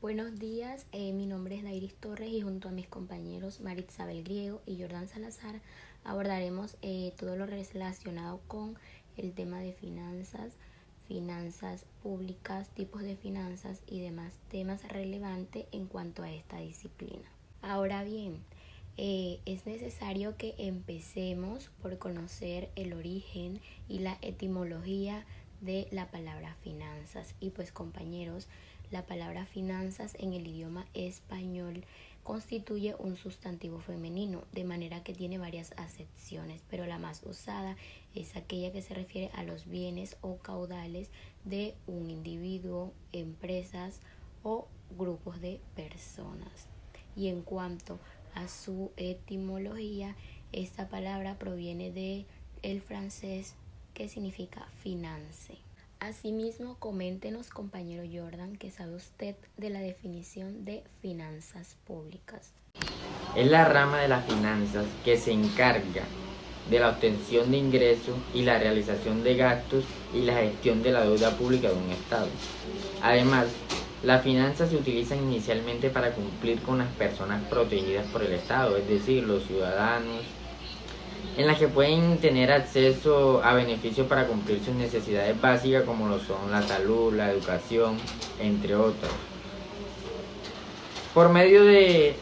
Buenos días, mi nombre es Dairis Torres y junto a mis compañeros Maritsabel Griego y Jordan Salazar abordaremos todo lo relacionado con el tema de finanzas, finanzas públicas, tipos de finanzas y demás temas relevantes en cuanto a esta disciplina. Ahora bien, es necesario que empecemos por conocer el origen y la etimología de la palabra finanzas. Y pues compañeros, la palabra finanzas en el idioma español constituye un sustantivo femenino, de manera que tiene varias acepciones, pero la más usada es aquella que se refiere a los bienes o caudales de un individuo, empresas o grupos de personas. Y en cuanto a su etimología, esta palabra proviene del francés que significa finance. Asimismo, coméntenos, compañero Jordan, ¿qué sabe usted de la definición de finanzas públicas? Es la rama de las finanzas que se encarga de la obtención de ingresos y la realización de gastos y la gestión de la deuda pública de un Estado. Además, las finanzas se utilizan inicialmente para cumplir con las personas protegidas por el Estado, es decir, los ciudadanos, en las que pueden tener acceso a beneficios para cumplir sus necesidades básicas como lo son la salud, la educación, entre otras. Por medio de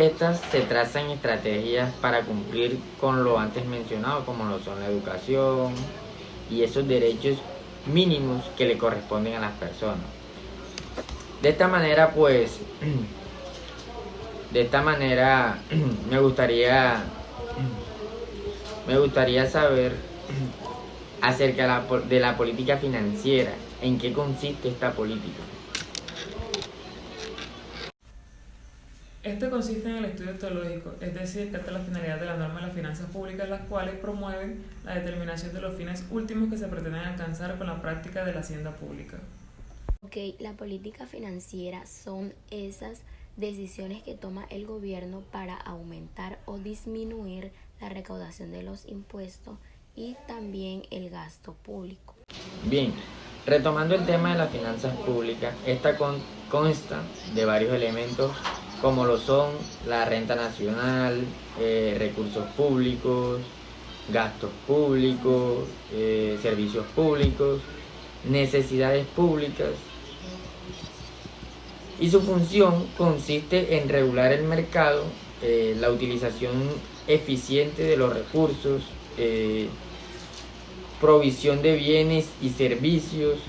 estas se trazan estrategias para cumplir con lo antes mencionado, como lo son la educación y esos derechos mínimos que le corresponden a las personas. De esta manera, me gustaría saber acerca de la política financiera, en qué consiste esta política. Este consiste en el estudio teológico, es decir, trata la finalidad de la norma de las finanzas públicas, las cuales promueven la determinación de los fines últimos que se pretenden alcanzar con la práctica de la hacienda pública. Ok, la política financiera son esas decisiones que toma el gobierno para aumentar o disminuir la recaudación de los impuestos y también el gasto público. Bien, retomando el tema de las finanzas públicas, esta consta de varios elementos como lo son la renta nacional, recursos públicos, gastos públicos, servicios públicos, necesidades públicas, y su función consiste en regular el mercado, la utilización eficiente de los recursos, provisión de bienes y servicios.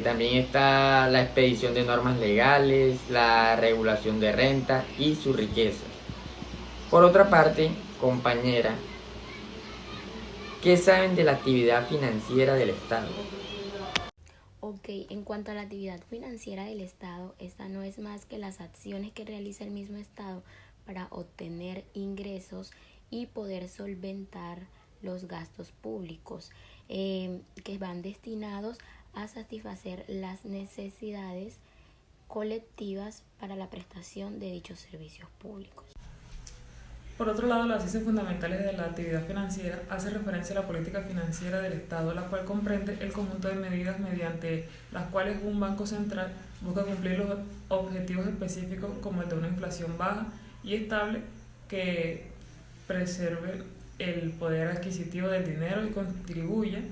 También está la expedición de normas legales, la regulación de renta y su riqueza. Por otra parte, compañera, ¿qué saben de la actividad financiera del Estado? Ok, en cuanto a la actividad financiera del Estado, esta no es más que las acciones que realiza el mismo Estado para obtener ingresos y poder solventar los gastos públicos que van destinados a satisfacer las necesidades colectivas para la prestación de dichos servicios públicos. Por otro lado, las ciencias fundamentales de la actividad financiera hace referencia a la política financiera del Estado, la cual comprende el conjunto de medidas mediante las cuales un banco central busca cumplir los objetivos específicos como el de una inflación baja y estable que preserve el poder adquisitivo del dinero y contribuya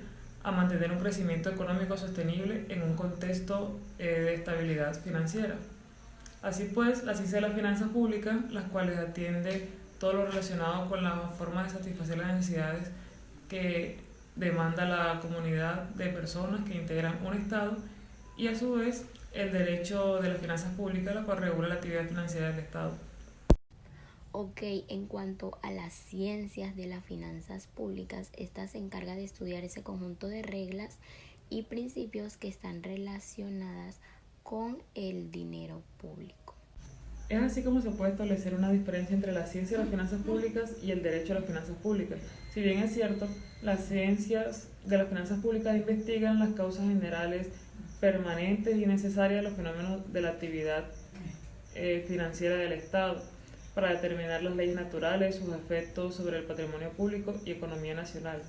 a mantener un crecimiento económico sostenible en un contexto de estabilidad financiera. Así pues, la ciencia de las finanzas públicas, las cuales atiende todo lo relacionado con la forma de satisfacer las necesidades que demanda la comunidad de personas que integran un Estado, y a su vez el derecho de las finanzas públicas, la cual regula la actividad financiera del Estado. Ok, en cuanto a las ciencias de las finanzas públicas, esta se encarga de estudiar ese conjunto de reglas y principios que están relacionadas con el dinero público. Es así como se puede establecer una diferencia entre la ciencia de las finanzas públicas y el derecho a las finanzas públicas. Si bien es cierto, las ciencias de las finanzas públicas investigan las causas generales, permanentes y necesarias de los fenómenos de la actividad financiera del Estado, para determinar las leyes naturales, sus efectos sobre el patrimonio público y economía nacional.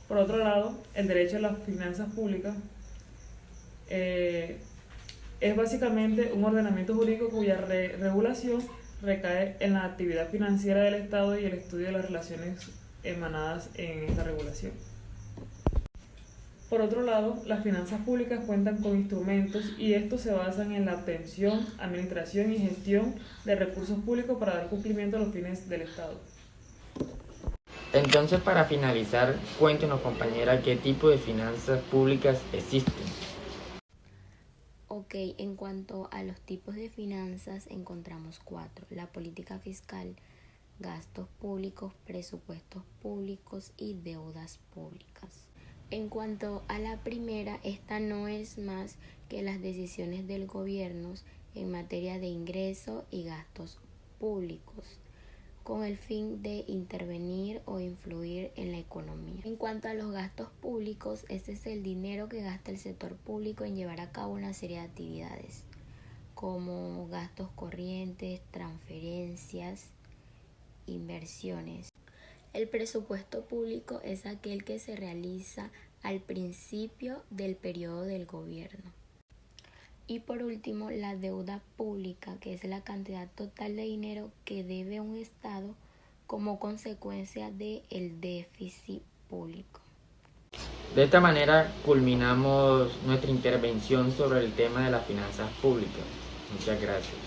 Por otro lado, el derecho a las finanzas públicas Es básicamente un ordenamiento jurídico cuya regulación recae en la actividad financiera del Estado y el estudio de las relaciones emanadas en esta regulación. Por otro lado, las finanzas públicas cuentan con instrumentos y estos se basan en la obtención, administración y gestión de recursos públicos para dar cumplimiento a los fines del Estado. Entonces, para finalizar, cuéntenos, compañera, qué tipo de finanzas públicas existen. Ok, en cuanto a los tipos de finanzas, encontramos 4: la política fiscal, gastos públicos, presupuestos públicos y deudas públicas. En cuanto a la primera, esta no es más que las decisiones del gobierno en materia de ingresos y gastos públicos, con el fin de intervenir o influir en la economía. En cuanto a los gastos públicos, este es el dinero que gasta el sector público en llevar a cabo una serie de actividades, como gastos corrientes, transferencias, inversiones. El presupuesto público es aquel que se realiza al principio del periodo del gobierno. Y por último, la deuda pública, que es la cantidad total de dinero que debe un Estado como consecuencia del déficit público. De esta manera culminamos nuestra intervención sobre el tema de las finanzas públicas. Muchas gracias.